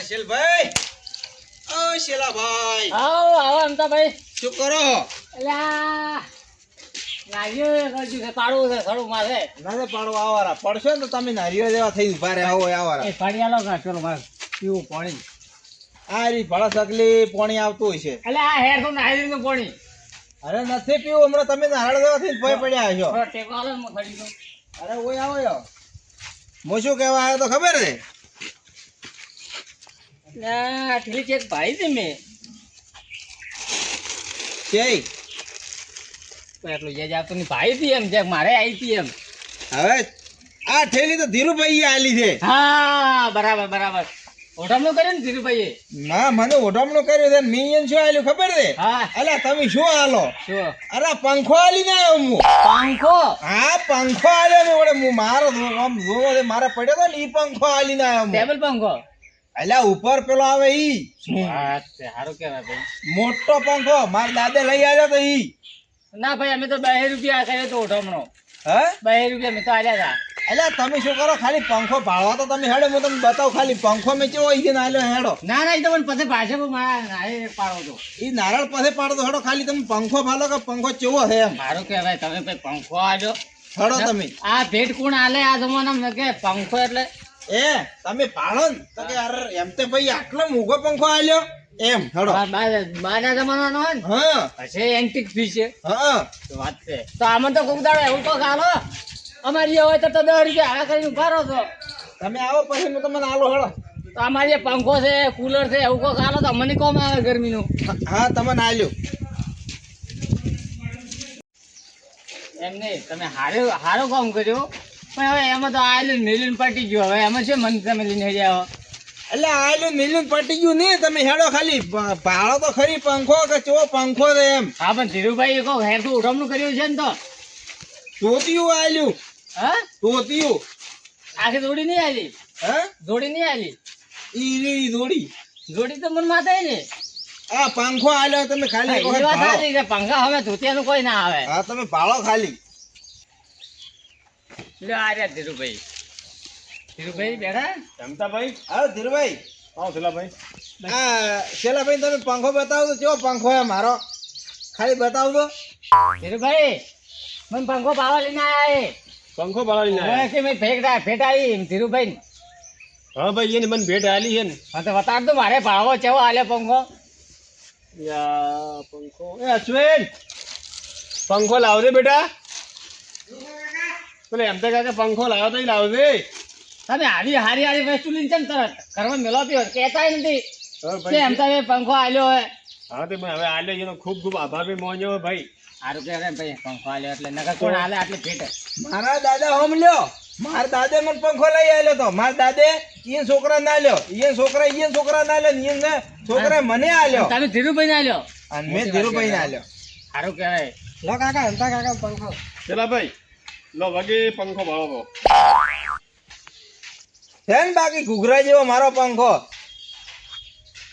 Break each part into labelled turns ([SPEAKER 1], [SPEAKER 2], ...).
[SPEAKER 1] શેલભાઈ, ઓ શેલાભાઈ,
[SPEAKER 2] આવો આવો અમતાભાઈ.
[SPEAKER 1] શું કરો?
[SPEAKER 2] અલ્યા લાગ્યું હજુ કે પાડવું છે થોડું મારે.
[SPEAKER 1] ના પાડો આવારા પડશે ને તો તમે નારિયેળ જેવા થઈ ઉભા રહ્યા હોય આવારા.
[SPEAKER 2] એ ફળિયાલો કા ચલો મારે પીવું પાણી.
[SPEAKER 1] આ રી ભળા સકલી પાણી આવતું હોય છે.
[SPEAKER 2] એટલે આ હેર તો નાહી નું પાણી.
[SPEAKER 1] અરે નથી પીવું હમણાં, તમે નારળ જેવા થઈને ભય પડ્યા છો.
[SPEAKER 2] થોડો ટેકો આલો ને ખડી દો.
[SPEAKER 1] અરે ઓય આવો યો. હું શું કહેવા આવ્યો તો ખબર છે?
[SPEAKER 2] આ ઠીલી ચેક ભાઈ છે મેં
[SPEAKER 1] કે
[SPEAKER 2] એટલું જે આપતો ની ભાઈ હતી એમ જે મારે આવી હતી એમ.
[SPEAKER 1] હવે આ ઠેલી તો ધીરુભાઈ આલી છે.
[SPEAKER 2] હા બરાબર બરાબર. ઓઢામણું કર્યું ને ધીરુભાઈએ.
[SPEAKER 1] ના મને ઓઢામણું કર્યું છે. મેં એને શું આલ્યું ખબર છે?
[SPEAKER 2] હા
[SPEAKER 1] અલ્યા તમે શું આલો?
[SPEAKER 2] શું
[SPEAKER 1] અરે પંખો આલીને આવ્યો હું.
[SPEAKER 2] પંખો?
[SPEAKER 1] હા પંખો આલ્યો ને વડે હું મારો આમ જોવો છે મારે પડ્યો તો ને ઈ પંખો આલીને આવ્યો હું.
[SPEAKER 2] ટેબલ પંખો?
[SPEAKER 1] અલ્યા ઉપર પેલો આવે ઈ
[SPEAKER 2] વાત છે સારું કહેવાય ભાઈ.
[SPEAKER 1] મોટો પંખો મારા દાદે લઈ આવ્યો તો ઈ.
[SPEAKER 2] ના ભાઈ અમે તો 2 રૂપિયા કર્યો તો ઓઢામણો.
[SPEAKER 1] હે
[SPEAKER 2] 2 રૂપિયા મેં તો આલ્યા હતા.
[SPEAKER 1] અલ્યા તમે શું કરો? ખાલી પંખો ભાળવા તો તમે હેડો, હું તમને બતાવું ખાલી પંખો મેં કેવો ઈ ને આલ્યો હેડો.
[SPEAKER 2] ના ના એ તો પણ પછી પાછળ મારા પાડો તો
[SPEAKER 1] ઈ નારળ પાસે પાડો હેડો, ખાલી તમે પંખો ભાલો કે પંખો કેવો છે એમ
[SPEAKER 2] સારું કહેવાય. તમે ભાઈ પંખો આલ્યો.
[SPEAKER 1] હેડો તમે.
[SPEAKER 2] આ ભેટ કોણ આલે આ જમાનામાં કે પંખો એટલે
[SPEAKER 1] એ તમે ભાળો ને તો કે અરે એમ તે ભાઈ આટલો મોંઘો પંખો આલ્યો એમ હેડો.
[SPEAKER 2] બાના જમાનાનો હોય ને
[SPEAKER 1] હા
[SPEAKER 2] પછી એન્ટિક પીસ છે.
[SPEAKER 1] હા
[SPEAKER 2] તો વાત છે. તો આમાં તો કોક દાડો એવું કોક આલો અમારી હોય તો 10 રૂપિયા આળા કરીને ઉભા રહો છો.
[SPEAKER 1] તમે આવો પછી હું તમને આલો હેડો.
[SPEAKER 2] તો અમારી પંખો છે કુલર છે એવું કોક આલો તો અમને કોમ આવે ગરમીનું.
[SPEAKER 1] હા તમને આલ્યો.
[SPEAKER 2] એમ નહીં તમે હારો કામ કર્યો પણ હવે એમાં તો આયલું મિલિયન પટી ગયો. હવે એમાં છે મન તમે લઈને જાઓ
[SPEAKER 1] એટલે આલ્યો મિલિયન પટી ગયું નહીં. તમે હેડો ખાલી ભાળો તો ખરી પંખો કે કેવો પંખો છે એમ.
[SPEAKER 2] હા પણ ધીરુભાઈ કોક હેર તો ઉઠમણું કર્યું છે ને તો
[SPEAKER 1] તોતિયું આલ્યું.
[SPEAKER 2] હા
[SPEAKER 1] તોતિયું
[SPEAKER 2] આખી જોડી નહીં આલી.
[SPEAKER 1] હે
[SPEAKER 2] જોડી નહીં આલી.
[SPEAKER 1] ઈ દોડી
[SPEAKER 2] જોડી તો મન માથે ને.
[SPEAKER 1] આ પંખો આલ્યો તમે ખાલી એક વખત
[SPEAKER 2] એ વાત
[SPEAKER 1] ભાળો.
[SPEAKER 2] સાચી છે. પંખા હવે ધોતિયાનું કોઈ ના આવે.
[SPEAKER 1] હા તમે ભાળો ખાલી.
[SPEAKER 2] લે આ રહ્યા ધીરુભાઈ. ધીરુભાઈ બેઠા
[SPEAKER 3] જમતાભાઈ
[SPEAKER 1] હા ધીરુભાઈ.
[SPEAKER 3] આવો છેલ્લાભાઈ.
[SPEAKER 1] આ શેલાભાઈ તમે પંખો બતાવો તો કેવો પંખો હે મારો? ખાલી બતાવો તો.
[SPEAKER 2] ધીરુભાઈ મને પંખો પાવા લઈને આયા એ.
[SPEAKER 3] પંખો પાડીને
[SPEAKER 2] ઓય કે મેં ભેટ આવી ધીરુભાઈ.
[SPEAKER 3] હા ભાઈ એને મને ભેટ આલી છે ને.
[SPEAKER 2] હા તો બતાડ દો મારે ભાવો ચેવો આલે પંખો.
[SPEAKER 3] યા પંખો એ અશ્વિન પંખો લાવજે બેટા. બોલે એમ તો કાકા પંખો લાવ્યો તો લાવજે.
[SPEAKER 2] તમે હારી હારી વસ્તુ લઈને ચમ તરત ઘરમાં મેલો પીઓ કહેતાય નથી
[SPEAKER 3] હા
[SPEAKER 2] કે
[SPEAKER 3] ભાઈ.
[SPEAKER 2] એમ તમે પંખો આલ્યો હે.
[SPEAKER 3] હા તો હવે આલે એનો ખૂબ ખૂબ આભાર બી માન્યો ભાઈ.
[SPEAKER 2] સારું કહેવાય ભાઈ પંખો આલ્યો એટલે નકર કોણ આલે આટલી ભેટ.
[SPEAKER 1] મારા દાદા હોમ લ્યો. મારા દાદે મને પંખો લઈ આલ્યો તો. મારા દાદે ઈ છોકરા ના લ્યો, ઈ છોકરા ના લ્યો, ઈ છોકરા મને આલ્યો
[SPEAKER 2] તમે ધીરુભાઈ ને આલ્યો.
[SPEAKER 1] અને મેં ધીરુભાઈ ને આલ્યો.
[SPEAKER 2] સારું કહેવાય.
[SPEAKER 1] લો કાકા અંતા કાકા પંખો.
[SPEAKER 3] છેલ્લાભાઈ લો વાગે પંખો ભાવો.
[SPEAKER 1] છે ને બાકી ઘૂઘરા જેવો મારો પંખો.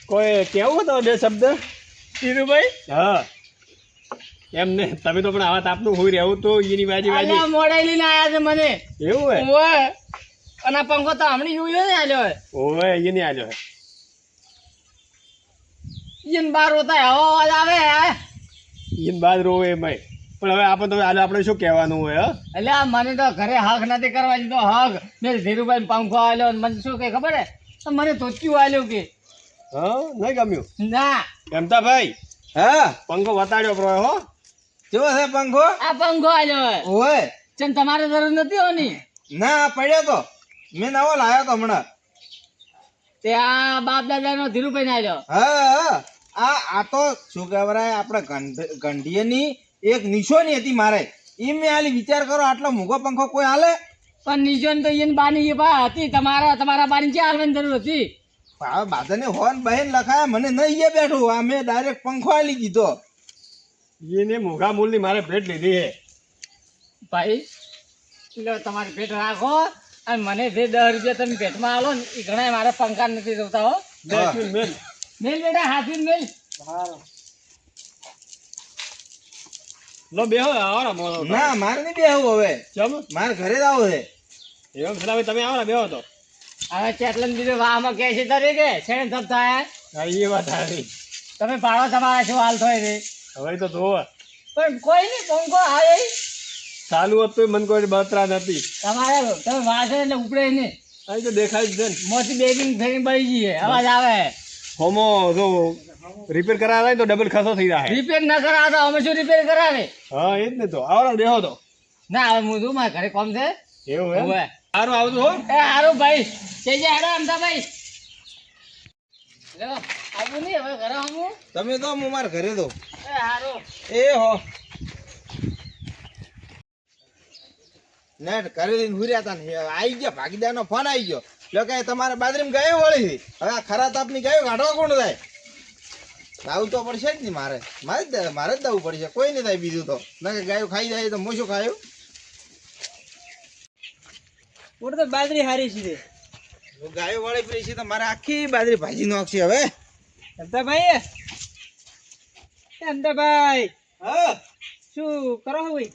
[SPEAKER 3] કોઈ કેવું હતો બે શબ્દ
[SPEAKER 2] ધીરુભાઈ
[SPEAKER 3] હા એમ ને તમે તો પણ આવા તાપનું હોય રહેવું તો એની બાજી બાજી
[SPEAKER 2] આલ્યા મોડે લઈને આયા છે મને.
[SPEAKER 3] એવું હે
[SPEAKER 2] ઓય અને આ પંખો તો હમણાં જોયો ને આલ્યો હે.
[SPEAKER 3] ઓવે એની આલ્યો હે.
[SPEAKER 2] ઈન બાર હોતા હવા અવાજ આવે હે.
[SPEAKER 3] એની બાદ રોવે એમાંય પણ હવે આપણે તો આલે આપણે શું કહેવાનું હોય હા.
[SPEAKER 2] એટલે આ મને તો ઘરે હક નથી કરવા દીધો. હક મેં ધીરુભાઈ પંખો આલ્યો ને મને શું કે ખબર હે તો મને ધોતિયું આલ્યો કે
[SPEAKER 3] હા નહીં ગમ્યું
[SPEAKER 2] ના
[SPEAKER 3] એમતા ભાઈ
[SPEAKER 1] હા
[SPEAKER 3] પંખો બતાડ્યો પ્રો હો.
[SPEAKER 1] કેવો છે પંખો?
[SPEAKER 2] આ પંખો આલ્યો હે.
[SPEAKER 1] ઓય
[SPEAKER 2] ચમ તમારે જરૂર નથી હોની.
[SPEAKER 1] ના આ પડ્યો તો મેં નવો લાવ્યો તો હમણાં.
[SPEAKER 2] તે આ બાપ દાદા નો ધીરુભાઈ ને આલ્યો.
[SPEAKER 1] હા આ તો શું કહેવાય આપણે ગંઢીની એક નિશાની હતી મારે. ઈ મેં આલી વિચાર કરો આટલો મોંઘો પંખો કોઈ હાલે?
[SPEAKER 2] પણ નિશાન તો ઈન બાની એ બા હતી. તમારા બાની ક્યાં હાલવાની જરૂર હતી?
[SPEAKER 1] હવે બાધાને હોન બહેન લખાયા મને નહીં એ બેઠું. આ મેં ડાયરેક્ટ પંખો આલી દીધો.
[SPEAKER 3] એને મોઘા મૂલની મારે ભેટ લીધી હે
[SPEAKER 2] ભાઈ લો તમારી ભેટ રાખો અને મને જે 10 રૂપિયા તમે ભેટમાં આલો ને એ ઘણા મારે પંખા નથી જોતા હો.
[SPEAKER 1] હા.
[SPEAKER 3] મેલ
[SPEAKER 2] મેલ બેટા હાથી મેલ.
[SPEAKER 3] લો બેહો આવો ને મોનો
[SPEAKER 1] ના મારે નહીં બેહવું હવે.
[SPEAKER 3] ચમ
[SPEAKER 1] મારે ઘરે જ આવું છે.
[SPEAKER 3] એમ છેલ્લા ભાઈ તમે આવો ને બેહો તો
[SPEAKER 2] હવે ચેટલન બીજું વાહમાં કે છે તારે કે છેડે ધબ થાય
[SPEAKER 3] હા એ વાત સારી.
[SPEAKER 2] તમે ભાડો તમારે શું હાલ થાય રે
[SPEAKER 3] હવે તો જોવો
[SPEAKER 2] પણ કોઈ નહીં પંખો આવે
[SPEAKER 3] ચાલુ હતું મન કોઈ બતરા નથી.
[SPEAKER 2] તમારે તમે વાસે એટલે ઉપડે નહીં
[SPEAKER 3] અહીં તો દેખાય જ છે ને.
[SPEAKER 2] મોટી બેગિંગ થઈ બળી જઈએ અવાજ આવે
[SPEAKER 3] હોમો જો રિપેર કરાવે તો ડબલ ખર્ચો થઈ જાય.
[SPEAKER 2] રિપેર ના કરાવે તો અમે શું રિપેર કરાવે
[SPEAKER 3] હા એ જ ને તો આવો દેહો તો
[SPEAKER 2] ના હવે હું શું મારા ઘરે કોમ છે
[SPEAKER 3] એવું એમ.
[SPEAKER 2] હવે
[SPEAKER 3] સારું આવતું હો.
[SPEAKER 2] એ હારું ભાઈ જય જય હેડો અમદાભાઈ લો આવું નહીં હવે ઘરે આવું
[SPEAKER 1] તમે તો હું મારા ઘરે દો
[SPEAKER 2] એ હારું
[SPEAKER 1] એ હો નેટ કરી દઈને હુર્યા હતા ને આવી ગયો ભાગીદારનો ફોન આવી ગયો લો કે તમારે બાજરીમાં ગાયો વળી છે હવે આ ખરા તાપની ગાયો કાઢવા કોણ થાય દાવું તો પડશે જ નહીં મારે જ દાવું પડશે કોઈ નહીં થાય બીજું તો ના કે ગાયો ખાઈ જાય તો મોશું ખાયું
[SPEAKER 2] ઓર તો બાજરી હારી છે
[SPEAKER 1] ગાયો વળી પડી છે તો મારે આખી બાજરી ભાજી નાખશે હવે
[SPEAKER 2] અમદાભાઈ અમદાભાઈ
[SPEAKER 1] હા
[SPEAKER 2] શું કરો છો ભાઈ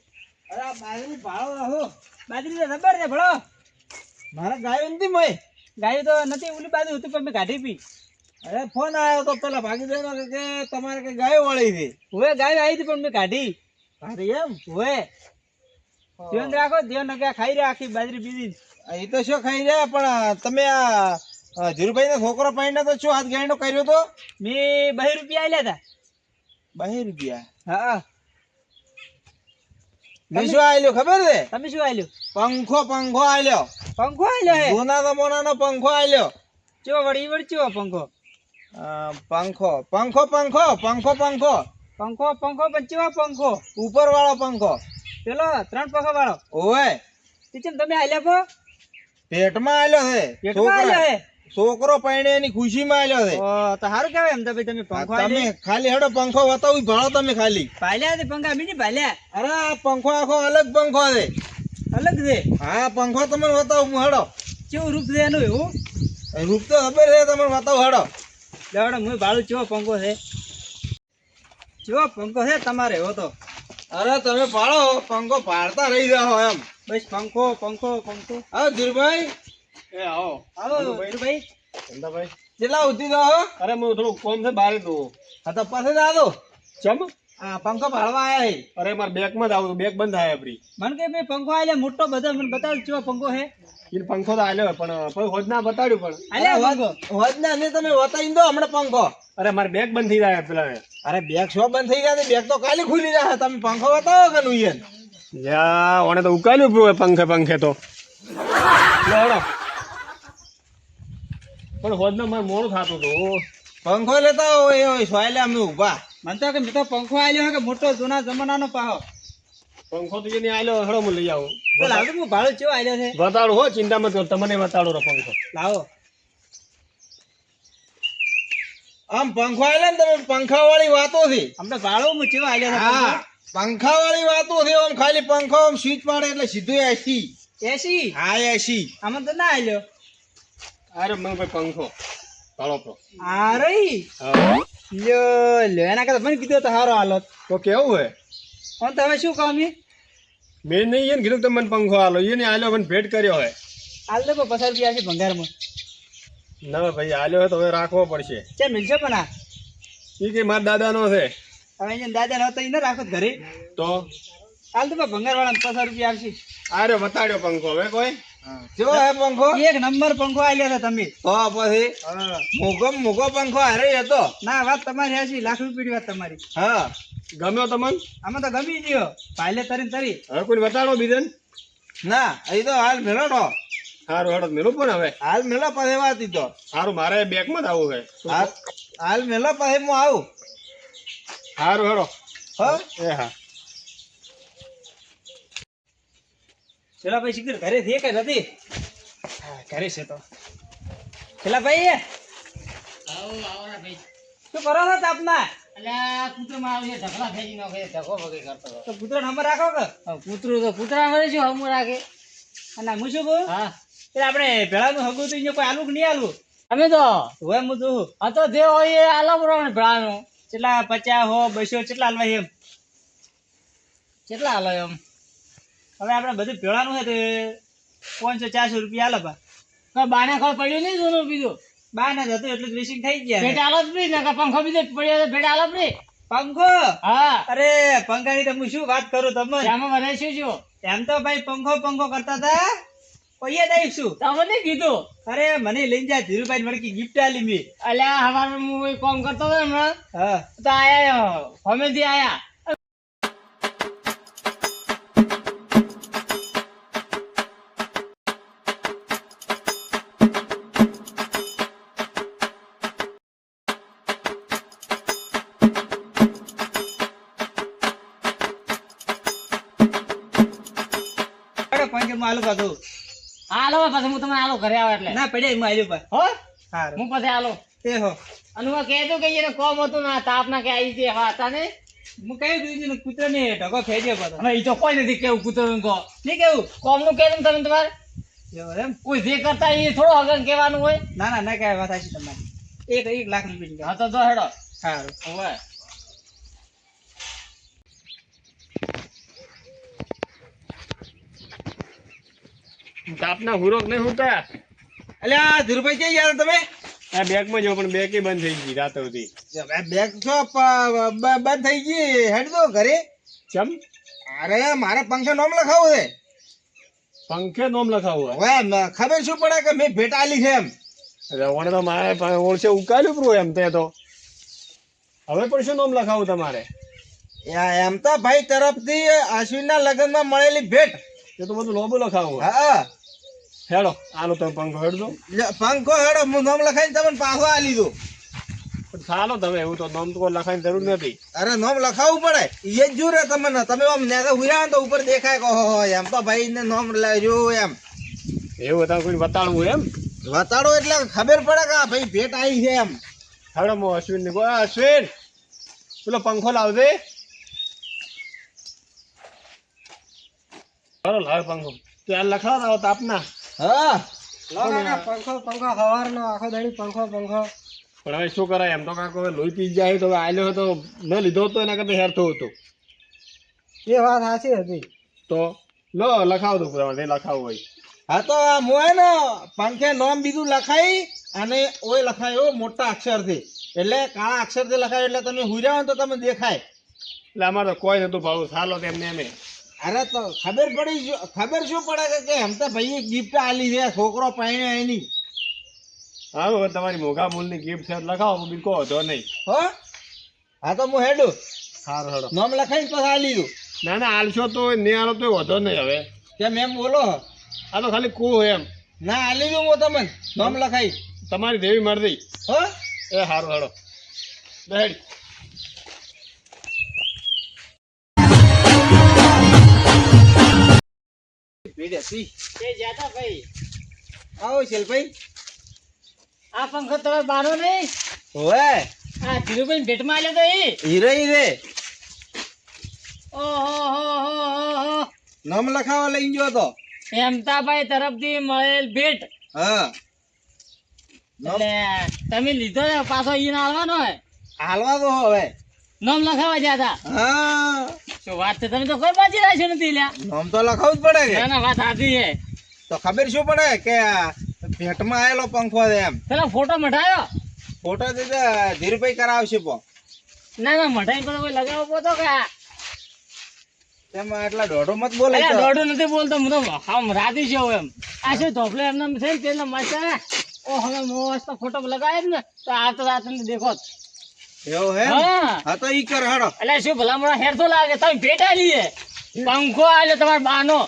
[SPEAKER 1] અરે આ બાજરી ભાળો રહો
[SPEAKER 2] બાજરી તો રબર છે ભળો
[SPEAKER 1] મારે ગાયો નથી મય
[SPEAKER 2] ગાયું તો નથી ઓલી બાજુ હતું પણ મેં કાઢી પી
[SPEAKER 1] અરે ફોન આવ્યો તો પેલા ભાગીદારનો કે તમારે કે ગાયો વળી છે
[SPEAKER 2] હવે ગાય આવી હતી પણ મેં કાઢી
[SPEAKER 1] અરે એમ
[SPEAKER 2] હવે ધ્યાન રાખો ધ્યાન ક્યાં ખાઈ રહ્યા આખી બાજરી બીજી
[SPEAKER 1] એ તો શું ખાઈ રહ્યા પણ તમે આ ધીરુભાઈ ના છોકરો પાણીને તો શું હાથ ગાયનો કર્યો તો
[SPEAKER 2] મેં 2 રૂપિયા આલ્યા હતા
[SPEAKER 1] 2 રૂપિયા
[SPEAKER 2] હા
[SPEAKER 1] મેં શું આલ્યો ખબર છે
[SPEAKER 2] તમે શું આલ્યું
[SPEAKER 1] પંખો આલ્યો
[SPEAKER 2] પંખો આલ્યો હે
[SPEAKER 1] જૂના જમાનાનો પંખો આલ્યો
[SPEAKER 2] ચો વળી ચો પંખો
[SPEAKER 1] પંખો
[SPEAKER 2] પંખો પણ ચેવો પંખો
[SPEAKER 1] ઉપર વાળો પંખો
[SPEAKER 2] પેલો 3 પંખા વાળો
[SPEAKER 1] ઓય
[SPEAKER 2] ટીચમ તમે આલ્યા કો
[SPEAKER 1] પેટમાં આલ્યો છે
[SPEAKER 2] પેટમાં આલ્યો હે
[SPEAKER 1] છોકરો પાણી એની ખુશીમાં આલ્યો છે
[SPEAKER 2] ઓ તો સારું કહેવાય એમ તો ભાઈ તમે પંખો
[SPEAKER 1] તમે
[SPEAKER 2] આલ્યો
[SPEAKER 1] ખાલી હેડો પંખો બતાવી ભાળો તમે ખાલી
[SPEAKER 2] પાલ્યા તે પંખા બીજી પાલ્યા
[SPEAKER 1] અરે આ પંખો આખો અલગ પંખો છે
[SPEAKER 2] અલગ છે
[SPEAKER 1] હા પંખો તમને બતાવું હું હેડો
[SPEAKER 2] કેવું રૂપ છે એનું એવું
[SPEAKER 1] રૂપ તો ખબર છે તમને બતાવું હેડો
[SPEAKER 2] લેવડો હું ભાડું ચેવો પંખો છે તમારે એવો તો
[SPEAKER 1] અરે તમે પાડો પંખો પાડતા રહી જાઓ એમ
[SPEAKER 2] બસ પંખો
[SPEAKER 1] હા ધીરુભાઈ
[SPEAKER 3] એ આવો
[SPEAKER 2] આવો ભાઈ
[SPEAKER 3] ધંધાભાઈ.
[SPEAKER 1] કેટલા ઉધી દો
[SPEAKER 3] અરે હું થોડું કોમ છે બહાર દઉં.
[SPEAKER 1] હા તો પછી દાદો
[SPEAKER 3] ચમ
[SPEAKER 1] હા પંખો પાડવા આયા છે
[SPEAKER 3] અરે મારે બેગમાં જ આવું બેગ બંધ થાય આપણી.
[SPEAKER 2] મને કે ભાઈ પંખો આલે મોટો બધો મને બતાવ ચેવો પંખો હે
[SPEAKER 3] એ પંખો તો આલ્યો પણ કોઈ હોજ ના બતાડ્યું પણ.
[SPEAKER 2] આલે પંખો
[SPEAKER 1] હોજ ના ને તમે વતાવી દો હમણાં પંખો
[SPEAKER 3] અરે મારે બેગ બંધ થઈ જાય પેલા.
[SPEAKER 1] અરે બેગ શો બંધ થઈ ગયા બેગ તો કાલે ખુલી રહ્યા તમે પંખો બતાવો કે નું
[SPEAKER 3] યા ઓને તો ઉકાલ્યું પીવું પંખે તો લેવડો. પણ હોજ ના મારે મોડું થતું હતું.
[SPEAKER 1] પંખો લેતા હોય સોયલે અમે ઉભા
[SPEAKER 2] મને તો કે મેં તો પંખો આલ્યો હે કે મોટો જૂના જમાનાનો પાહો
[SPEAKER 3] પંખો તો એને આલ્યો હળો હું લઈ આવું.
[SPEAKER 2] તો લાવજો હું ભાડું ચેવો આલ્યો છે
[SPEAKER 3] બતાડું હો ચિંતા મત કરો તમને બતાડો રો પંખો.
[SPEAKER 2] લાવો
[SPEAKER 1] આમ પંખો આલે ને તમે પંખા વાળી વાતો છે
[SPEAKER 2] અમને ભાડું હું ચેવો આલ્યો છે
[SPEAKER 1] હા પંખા વાળી વાતો છે આમ ખાલી પંખો આમ સ્વિચ પાડે એટલે સીધું એસી
[SPEAKER 2] 80
[SPEAKER 1] હા એસી
[SPEAKER 2] આમાં તો ના આલ્યો
[SPEAKER 3] અરે મને ભાઈ પંખો ભાડો તો.
[SPEAKER 2] આ રહી
[SPEAKER 3] હા
[SPEAKER 2] લ્યો એના કરતા મને કીધું તો સારો હાલત
[SPEAKER 3] તો કેવું હે
[SPEAKER 2] પણ તમે શું કહો મી
[SPEAKER 3] મેં નહીં એને કીધું કે મને પંખો આલો એને આલ્યો મને ભેટ કર્યો હે.
[SPEAKER 2] હાલ તો 50 રૂપિયા છે ભંગારમાં
[SPEAKER 3] ના ભાઈ આલ્યો હે તો હવે રાખવો પડશે.
[SPEAKER 2] ચે મિલશે પણ આ
[SPEAKER 3] એ કે મારા દાદાનો છે
[SPEAKER 2] હવે અહીંયા દાદા નહોતા ઈ ન રાખો ઘરે
[SPEAKER 3] તો
[SPEAKER 2] હાલ તો ભંગાર વાળા 50 રૂપિયા આવશે
[SPEAKER 3] આરે બતાડ્યો પંખો હવે કોઈ.
[SPEAKER 1] કેવો હે પંખો
[SPEAKER 2] એક નંબર પંખો આલ્યો છે તમે
[SPEAKER 1] તો પછી મૂકો પંખો હારે હતો
[SPEAKER 2] ના વાત તમારી હાચી લાખ રૂપિયાની વાત તમારી
[SPEAKER 1] હા
[SPEAKER 3] ગમ્યો તમને
[SPEAKER 2] આમાં તો ગમી ગયો પાયલે તરી
[SPEAKER 3] હવે કોઈ બતાડો બીજન.
[SPEAKER 1] ના એ તો હાલ મેળો તો
[SPEAKER 3] સારું હેડો મેલું પણ હવે
[SPEAKER 1] હાલ મેળો પછી વાત ઈ તો
[SPEAKER 3] સારું મારે બેગમાં જ આવું છે.
[SPEAKER 1] હાલ મેળો પછી હું આવું
[SPEAKER 3] સારું હેડો
[SPEAKER 1] હો
[SPEAKER 3] એ હા
[SPEAKER 2] છેલ્લા ભાઈ શીખર ઘરે છે કે નથી હા ઘરે છે તો છેલ્લા ભાઈ શું કરો છો તાપમાં તો કૂતરો નંબર રાખો કે
[SPEAKER 4] કૂતરા વડે શું હમું રાખે
[SPEAKER 2] અને હું શું કહું
[SPEAKER 4] હા
[SPEAKER 2] એટલે આપણે ભેળાનું હગું તો અહીંયા કોઈ આલું કે નહીં આલું
[SPEAKER 4] અમે તો
[SPEAKER 2] હવે હું જોઉં
[SPEAKER 4] આ તો જે હોય એ આલો પ્રમાણે ભેળાનું
[SPEAKER 2] કેટલા 50 હો 200 કેટલા આલવા એમ
[SPEAKER 4] કેટલા આલો એમ
[SPEAKER 2] હવે આપણે બધું ભેળાનું છે તો 500 400 રૂપિયા આલે બા
[SPEAKER 4] કોઈ બાને કોઈ પડ્યું નહીં જૂનું બીજું
[SPEAKER 2] બા ના જતું એટલે ડ્રેસિંગ થઈ ગયા
[SPEAKER 4] ભેટ આલો જ નહીં નકર પંખો બીજો પડ્યો તો ભેટ આલો જ નહીં
[SPEAKER 2] પંખો
[SPEAKER 4] હા
[SPEAKER 2] અરે પંખાની તો હું શું વાત કરું તમને
[SPEAKER 4] આમાં વધારે શું છું
[SPEAKER 2] એમ તો ભાઈ પંખો કરતા હતા પૈયે દઈ શું
[SPEAKER 4] તમને કીધું
[SPEAKER 2] અરે મને લઈને જા ધીરુભાઈ મડકી ગિફ્ટ આલી મી
[SPEAKER 4] અલ્યા હવારમાં હું કોઈ કામ કરતો હતો હમણાં
[SPEAKER 2] હા
[SPEAKER 4] તો આયા હોમેથી આયા
[SPEAKER 2] પંખે માં આલુ પાછું
[SPEAKER 4] હાલો પછી હું તમને આલો ઘરે આવો એટલે
[SPEAKER 2] ના પડ્યા એમાં આલ્યું પા
[SPEAKER 4] હો
[SPEAKER 2] હારું
[SPEAKER 4] હું પછી આલો
[SPEAKER 2] એ હો
[SPEAKER 4] અને હું કહેતો કે એને કોમ હતું ના તાપ ના કે આવી હતી હવા હતા ને
[SPEAKER 2] હું કહી દીધું ને કૂતરો ને ઢગો ફેંચ્યો પાછો
[SPEAKER 4] હવે એ તો કોઈ નથી કેવું કૂતરું કહો નહીં કેવું કોમ નું કહેતું તમે તમારે
[SPEAKER 2] એવું એમ
[SPEAKER 4] કોઈ જે કરતા એ થોડો આગળ કહેવાનું હોય
[SPEAKER 2] ના કહેવાય વાત આશી તમારી 1 લાખ રૂપિયા
[SPEAKER 4] હા તો જો હેડો
[SPEAKER 2] સારું
[SPEAKER 4] હવે
[SPEAKER 3] તાપના હુરોક નહીં હોતા
[SPEAKER 1] અલ્યા ધીરુભાઈ ક્યાં ગયા તમે
[SPEAKER 3] આ બેગમાં જો પણ બેગ બંધ થઈ ગઈ રાત સુધી
[SPEAKER 1] બેગ છો બંધ થઈ ગઈ હેડ દો ઘરે
[SPEAKER 3] ચમ
[SPEAKER 1] અરે મારે પંખે નોમ લખાવું છે
[SPEAKER 3] પંખે નોમ લખાવું
[SPEAKER 1] હવે ખબર શું પડે કે મેં ભેટ આલી છે એમ
[SPEAKER 3] રવણ તો મારે ઓળશે ઉકાલ્યું પ્રો એમ તે તો હવે પણ શું નોમ લખાવું તમારે
[SPEAKER 1] એમ તો ભાઈ તરફથી અશ્વિનના લગ્નમાં મળેલી ભેટ
[SPEAKER 3] એ તો બધું લોબો લખાવું
[SPEAKER 1] હા
[SPEAKER 3] હેડો આલો તમે પંખો હેડજો
[SPEAKER 1] પંખો હેડો હું નોમ લખાઈને તમને પાછો આલી દઉં
[SPEAKER 3] પણ ચાલો તમે એવું તો નોમ તો કોઈ લખાવાની જરૂર નથી
[SPEAKER 1] અરે નોમ લખાવવું પડે એ જ જુરે તમને તમે આમ નેતા હુર્યા તો ઉપર દેખાય કહો એમ તો ભાઈ ને નોમ લેજો એમ
[SPEAKER 3] એવું હતા કોઈ બતાડવું એમ
[SPEAKER 1] બતાડો એટલે ખબર પડે કે આ ભાઈ ભેટ આવી છે એમ
[SPEAKER 3] હેડો હું અશ્વિન ને અશ્વિન પેલો પંખો લાવજે ચાલો લાવ પંખો ત્યાં લખાવ આવો તાપના
[SPEAKER 1] હા
[SPEAKER 2] પંખો સવારનો આખો દાડી પંખો
[SPEAKER 3] પણ હવે શું કરાય એમ તો કાંક હવે લોહી પી જાય તો હવે આલ્યો તો ન લીધો હતો એના કરતા હેરતો હતો
[SPEAKER 2] એ વાત સાચી હતી
[SPEAKER 3] તો લો લખાવ દો તમારે લખાવું હોય
[SPEAKER 1] હા તો હું હે ને પંખે નોમ બીજું લખાઈ અને ઓય લખાયો મોટા અક્ષરથી એટલે કાળા અક્ષરથી લખાય એટલે તમે હુર્યા હોય તો તમે દેખાય
[SPEAKER 3] એટલે અમારે તો કોઈ નતું ભાડું ચાલો તેમને એમે
[SPEAKER 1] અરે તો ખબર શું પડે કે એમ તો ભાઈ ગિફ્ટ આલી છે છોકરો પહેણ્યો એની
[SPEAKER 3] હા હવે તમારી મોઘા મૂલની ગિફ્ટ છે લખાવો બીકો હતો નહીં
[SPEAKER 1] હો હા તો હું હેડું
[SPEAKER 3] સારું હેડો
[SPEAKER 1] નોમ લખાઈને પછી આલી દઉં
[SPEAKER 3] ના ના આલશો તો નહીં આલો તો વધો નહીં હવે
[SPEAKER 1] કેમ એમ બોલો
[SPEAKER 3] આ તો ખાલી કુ એમ
[SPEAKER 1] ના આલી દઉં હું તમને નોમ લખાઈ
[SPEAKER 3] તમારી દેવી મરજી
[SPEAKER 1] હો
[SPEAKER 3] એ સારું હેડો બેડ
[SPEAKER 4] એ જાતા ભાઈ
[SPEAKER 1] આવો શેલભાઈ
[SPEAKER 4] આ પંખો તમે બાનો નહીં
[SPEAKER 1] ઓએ
[SPEAKER 4] આ ધીરુભાઈ ભેટમાં આલ્યો તો એ
[SPEAKER 1] હીરો હીરે
[SPEAKER 4] ઓહો
[SPEAKER 1] નોમ લખાવા લઈ ગયો તો
[SPEAKER 4] હેમતાભાઈ તરફથી મળેલ ભેટ
[SPEAKER 1] હા
[SPEAKER 4] એટલે તમે લીધો ને પાછો ઈ આવવાનો હે
[SPEAKER 1] હાલવા દો હવે
[SPEAKER 4] નામ લખાવા જતા
[SPEAKER 1] હા
[SPEAKER 4] શું વાત છે તમે તો કોઈ બાજી રાખ્યો નથી લ્યા
[SPEAKER 1] નોમ તો લખાવું જ પડે કે
[SPEAKER 4] ના ના વાત સાચી છે
[SPEAKER 1] તો ખબર શું પડે કે આ ભેટમાં આવેલો પંખો છે એમ
[SPEAKER 4] પેલા ફોટો મઢાયો
[SPEAKER 1] ફોટો દીધે ધીરુભાઈ કરાવશે પણ
[SPEAKER 4] ના ના મઢાઈ તો કોઈ લગાવો પોતો કે
[SPEAKER 1] તેમાં એટલા દોઢો મત બોલે
[SPEAKER 4] અલ્યા
[SPEAKER 1] તો.
[SPEAKER 4] દોઢું નથી બોલતો હું તો આમ રાધી છે એમ આ શું ધોપલે એમને એમ થઈ તેલ મસ્ત ઓ હવે મસ્ત ફોટો લગાવે ને તો આ તો રાત દેખો
[SPEAKER 1] એવું હે
[SPEAKER 4] હા
[SPEAKER 1] હા તો ઈ કર હાડો
[SPEAKER 4] એટલે શું ભલા મોડા હેર તો લાગે તમે ભેટ આલી છે પંખો આલ્યો તમારા બાનો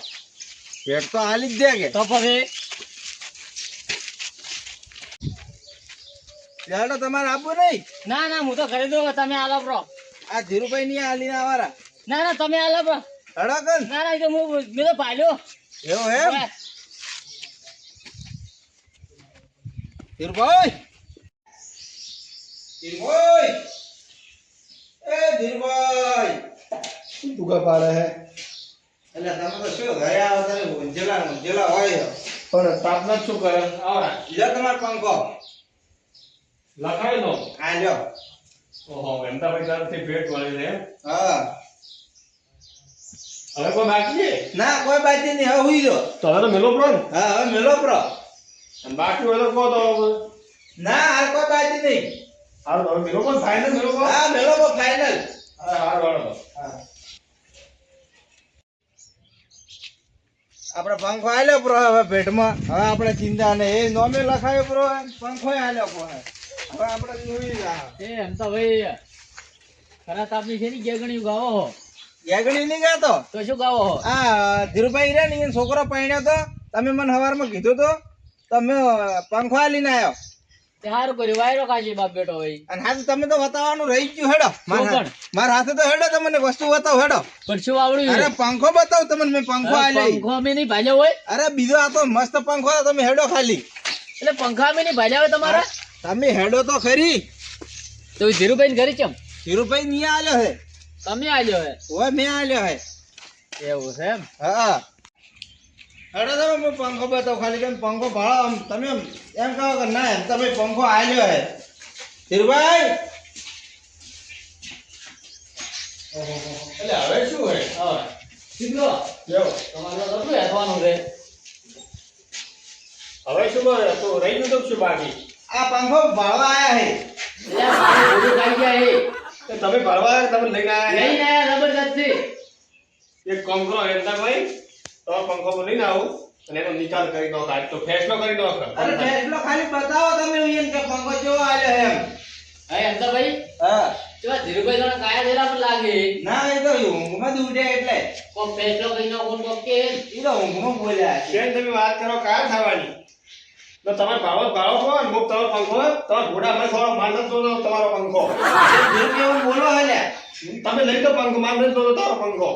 [SPEAKER 1] ભેટ તો હાલી જ દે કે
[SPEAKER 4] તો પછી
[SPEAKER 1] હાડો તમારે આપવું નહીં
[SPEAKER 4] ના ના હું તો કરી દઉં તમે આલો બ્રો
[SPEAKER 1] આ ધીરુભાઈ ની હાલીને આવારા
[SPEAKER 4] ના ના તમે આલો બ્રો
[SPEAKER 1] હાડો કર
[SPEAKER 4] ના ના એ તો મેં તો પાડ્યો
[SPEAKER 1] એવું હે ધીરુભાઈ ધીરુભાઈ એ ધીરુભાઈ
[SPEAKER 3] તુકા પાડે હે
[SPEAKER 1] એટલે તમે તો શું ઘરે આવો તમે ઊંઝેલા હોય
[SPEAKER 3] પણ તાપના શું કરે આવરા
[SPEAKER 1] લ્યો તમારો પંખો
[SPEAKER 3] લખાય નો
[SPEAKER 1] આ લ્યો
[SPEAKER 3] ઓહો એમતાભાઈ તરફથી ભેટ મળી છે
[SPEAKER 1] હા
[SPEAKER 3] હવે કોઈ બાકી છે
[SPEAKER 1] ના કોઈ બાકી નહીં હવે હુઈ જો
[SPEAKER 3] તો હવે તો મેલો પ્રો ને
[SPEAKER 1] હા હવે મેલો પ્રો
[SPEAKER 3] અને બાકી હોય તો કહો તો
[SPEAKER 1] ના હાલ કોઈ બાજી નહીં.
[SPEAKER 3] હારું હવે મેરો પણ ફાઇનલ મેરો પણ
[SPEAKER 1] હા મેળો ફાઇનલ.
[SPEAKER 3] હારું હાલો
[SPEAKER 1] આપણે પંખો આલ્યો પ્રો હવે ભેટમાં. હવે આપણે ચિંતા નહીં. એ નોમે લખાયો પ્રો પંખો આલ્યો પ્રો. હવે આપણે જોઈ રહ્યા.
[SPEAKER 4] એ એમ તો ભાઈ ખરા તાપની છે ને ગેગણી ગાવો હો
[SPEAKER 1] યાગણી નહીં ગાતો.
[SPEAKER 4] તો શું ગાવો હો
[SPEAKER 1] આ ધીરુભાઈ રે ને ઈ છોકરો પરણ્યો તો તમે મને સવારમાં કીધું તો તમે પંખો આલીને આવ્યો.
[SPEAKER 4] તે સારું કર્યું વાયરો કાશી બાપ બેટો ભાઈ
[SPEAKER 1] અને હાથ તમે તો બતાવવાનું રહી ગયું. હેડો
[SPEAKER 4] પણ?
[SPEAKER 1] મારા હાથે તો હેડો તમને વસ્તુ બતાવો. હેડો
[SPEAKER 4] પણ શું આવડ્યું
[SPEAKER 1] અરે પંખો બતાવો તમને. મેં પંખો આલ્યો.
[SPEAKER 4] પંખો અમે નહીં ભાજ્યો હોય
[SPEAKER 1] અરે બીજો આ તો મસ્ત પંખો હતો. તમે હેડો ખાલી.
[SPEAKER 4] એટલે પંખા અમે નહીં ભાજ્યા હોય તમારા
[SPEAKER 1] તમે હેડો તો ખરી.
[SPEAKER 4] તો ધીરુભાઈ ઘરે ચમ
[SPEAKER 1] ધીરુભાઈ ની આલ્યો હે.
[SPEAKER 4] તમે આલ્યો હે
[SPEAKER 1] ઓય મેં આલ્યો હે.
[SPEAKER 4] એવું છે એમ
[SPEAKER 1] હા હેડો તમે મેં પંખો બતાવો ખાલી. તમે પંખો ભાળો. આમ તમે એમ કહો કે ના એમ તમે પંખો આલ્યો હે ધીરુભાઈ.
[SPEAKER 3] એટલે હવે શું હે
[SPEAKER 4] હા શીખલો
[SPEAKER 3] જો
[SPEAKER 4] તમારે તો કેટલું હેઠવાનું છે
[SPEAKER 3] હવે શું કરે તો રહી ગયું તો શું બાકી
[SPEAKER 1] આ પંખો ભાળવા આયા હે.
[SPEAKER 4] એટલે મારે બધું ખાઈ ગયા એ
[SPEAKER 3] તો તમે ભરવા તમે લઈને આવ્યા
[SPEAKER 4] લઈને આયા જબરદસ્તી
[SPEAKER 3] એક કામ કરો એમના ભાઈ તો પંખો લઈને આવું અને એનો નિકાલ કરી દો કાઢ તો ફેસલો કરી દો
[SPEAKER 1] અરે ફેસલો ખાલી બતાવો તમે એમ કે પંખો કેવો આલ્યો હે એમ.
[SPEAKER 4] હા એમ તો ભાઈ
[SPEAKER 1] હા
[SPEAKER 4] ચલો ધીરુભાઈ જોડે કાયા દેલા પણ લાગે
[SPEAKER 1] ના એ તો ઊંઘમાં જ ઉડ્યા એટલે
[SPEAKER 4] કોક ફેસલો કઈ નો કોણ કોક કે
[SPEAKER 1] એ તો ઊંઘમાં બોલ્યા છે.
[SPEAKER 3] બેન તમે વાત કરો કાયા થવાની તો તમે ભાવો છો અને મુક તમારો પંખો તમારો ઘોડા મને થોડો માનત તો તમારો પંખો
[SPEAKER 1] જે કેવું બોલો હે લ્યા.
[SPEAKER 3] તમે લઈ દો પંખો માનત તો તમારો પંખો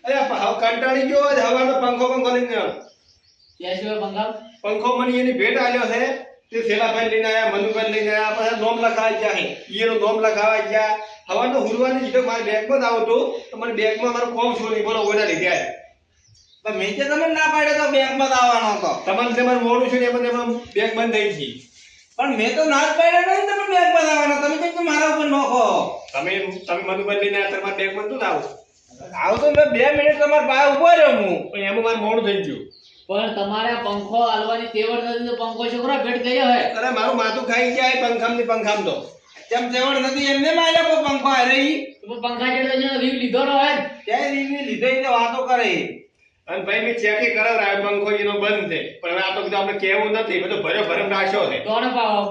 [SPEAKER 3] અરે હવે કંટાળી ગયો જ હવાનો પંખો લઈને આવ્યો.
[SPEAKER 4] ત્યાં સિવાય પંખા
[SPEAKER 3] પંખો મને એની ભેટ આલ્યો છે તે શેલાભાઈ લઈને આવ્યા મનુભાઈ લઈને આવ્યા પછી નોમ લખાવા ગયા છે એનું નોમ લખાવા ગયા હવાનો હુરવાની જીતો મારે બેગમાં જ આવતું તો મને બેગમાં મારો કોમ શું નહીં બોલો ઓના લીધે આવ્યા
[SPEAKER 1] પણ મેં જે તમે ના પાડ્યો તો બેંકમાં જ આવવાનો હતો.
[SPEAKER 3] તમારે તમારે મોડું છે ને એમાં બેગ બંધ થઈ ગઈ
[SPEAKER 1] પણ મેં તો ના જ પાડ્યો નહીં. તમે બેંકમાં જ આવવાનો. તમે કેમ કે મારા ઉપર નોખો.
[SPEAKER 3] તમે મનુભાઈ લઈને આવ્યા તમારે બેગ બંધ તો આવું
[SPEAKER 1] આવું તો મેં 2 મિનિટ તમારા પાસે ઉભો રહ્યો હું.
[SPEAKER 3] પણ એમાં મારે મોડું થઈ ગયું
[SPEAKER 4] પણ તમારે પંખો હાલવાની તેવડ નથી તો પંખો છોકરો ભેટ કર્યો હે
[SPEAKER 3] અરે મારું માથું ખાઈ ગયા પંખામ તો
[SPEAKER 1] તેમ તેવડ નથી એમને માર્યો કોઈ પંખો આ રહી.
[SPEAKER 4] તો પંખા જેડો જેનો રીવ લીધો નો હે
[SPEAKER 1] ત્યાં રીંગની લીધો એટલે વાતો કરે.
[SPEAKER 3] અને ભાઈ મેં ચેક કરાવરાયો પંખો એનો બંધ છે પણ હવે આ તો કીધું આપણે કેવું નથી બધું ભર્યો રાખ્યો છે
[SPEAKER 4] તો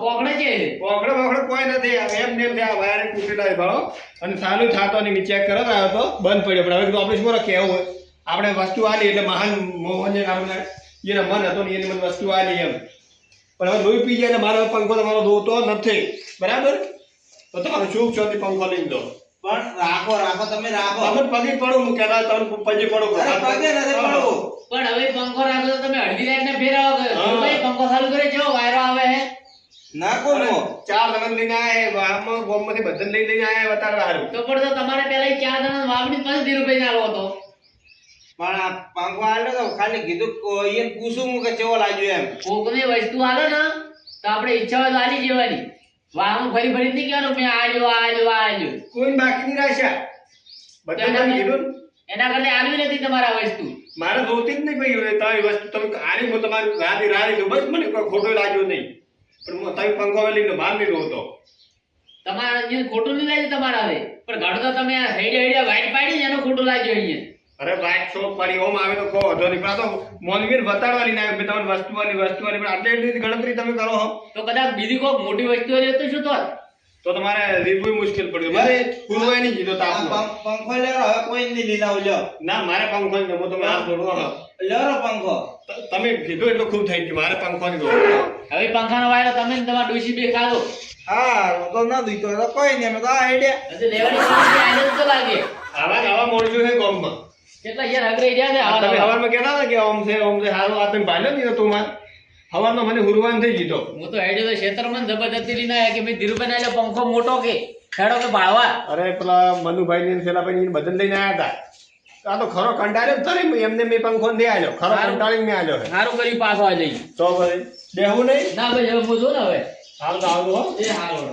[SPEAKER 4] પોકડે છે
[SPEAKER 3] પોકડે કોઈ નથી એમ નેમ છે આ વાયર તૂટેલા ભાવ અને સારું થતો નહીં મેં ચેક કરાવરાયો તો બંધ પડ્યો પણ હવે કીધું આપણે શું કેવું હોય આપણે વસ્તુ આલી એટલે મહાન મોહનને આપણે એના મન હતો ને એની મને વસ્તુ આલી એમ પણ હવે લોહી પી જાય એટલે મારો પંખો તમારો દોતો નથી બરાબર તો તમારો શુભ શાંતિ પંખો લઈ દો
[SPEAKER 1] પણ રાખો તમે રાખો.
[SPEAKER 3] તમે પગે પડું હું કહેતા તમે પગે પડો
[SPEAKER 1] અરે પગે નથી પડવું.
[SPEAKER 4] પણ હવે પંખો રાખો તો તમે અડધી રાત ને ફેરાવો કે ભાઈ પંખો ચાલુ કરે જો વાયરો આવે હે
[SPEAKER 1] નાખો નો.
[SPEAKER 3] 4 જણા લઈને આયા વાહમાં ગોમમાંથી બધાને લઈને આયા બતાડવા હારું
[SPEAKER 4] તો પણ તો તમારે પેલા 4 જણા વાવડી પછી ધીરુભાઈ ના આલો હતો
[SPEAKER 1] પણ આ પંખો આલ્યો તો ખાલી કીધું એને પૂછું હું કે કેવો લાગ્યો એમ.
[SPEAKER 4] કોકની વસ્તુ આલે ને તો આપણે ઈચ્છા હોય તો આલી જવાની વાહમાં ફરી ફરી નહીં કહેવાનું મેં આલ્યો
[SPEAKER 3] કોઈ બાકી નહીં રાખ્યા બધાને કીધું ને.
[SPEAKER 4] એના કરતા આલવી નથી તમારા વસ્તુ
[SPEAKER 3] મારે જોતી જ નહીં ભાઈ હવે તમારી વસ્તુ તમે આની હું તમારી રાધી જો બસ મને કોઈ ખોટો લાગ્યો નહીં પણ તમે પંખો લઈને બહાર નહીં હતો
[SPEAKER 4] તમારા જે ખોટું નહીં લાગ્યું તમારા હવે પણ ઘણું તો તમે હેડે વાઈટ પાડી એનો ખોટું લાગ્યો અહીંયા
[SPEAKER 3] અરે વાઈટ શોપ પાડી ઓમ આવે તો કહો વધો નહીં પણ આ તો મોનવીર બતાડવાની ના આવે તમારી વસ્તુવાની પણ આટલી એટલી ગણતરી તમે કરો હો
[SPEAKER 4] તો કદાચ બીજી કોઈ મોટી વસ્તુ હોય તો શું થોત
[SPEAKER 3] તો તમારે રીબુ મુશ્કેલ પડ્યું મને પૂરવાય નહીં કીધો
[SPEAKER 1] આ
[SPEAKER 3] તાપનો
[SPEAKER 1] પંખો લેરો હવે કોઈ નહીં લીધા લ્યો.
[SPEAKER 3] ના મારે પંખો નહીં ગમો તમે હાથ જોડો હો
[SPEAKER 1] લેરો પંખો.
[SPEAKER 3] તમે કીધું એટલું ખૂબ થઈ ગયું મારે પંખો નહીં ગમો
[SPEAKER 4] હવે પંખાનો વાયરો તમે ને તમારા ડોશી બે ખાધો
[SPEAKER 1] હા તો ના દીધો તો કોઈ નહીં. અમે તો આ આઈડિયા.
[SPEAKER 4] હજુ લેવાની સમસ્યા આજે જ તો લાગે
[SPEAKER 3] આવા મોડું છે ગોમમાં
[SPEAKER 4] કેટલા યાર હગરે રહ્યા છે
[SPEAKER 3] તમે
[SPEAKER 4] આવા
[SPEAKER 3] હવારમાં કહેતા હતા કે ઓમ છે હારું આ તમે ભાલ્યો નહીં તું માર હવારમાં મને હુરવાન થઈ ગયો
[SPEAKER 4] હું તો હેડ્યો તો ક્ષેત્રમાં જબરદસ્તી લઈને આવ્યા કે મેં ધીરુભાઈ ના પંખો મોટો કે ખેડો કે ભાળવા
[SPEAKER 3] અરે પેલા મનુભાઈ ને શેલાભાઈ ને બદલ લઈને આવ્યા હતા આ તો ખરો કંટાળ્યો તરે એમને મેં પંખો દે આલ્યો ખરો કંટાળીને મેં આલ્યો
[SPEAKER 4] સારું કર્યું પાછો આ જઈ
[SPEAKER 3] તો ભાઈ દેવું નહીં
[SPEAKER 4] ના ભાઈ હવે હું જો ને હવે
[SPEAKER 3] હાલ તો આવજો હો
[SPEAKER 4] એ હારું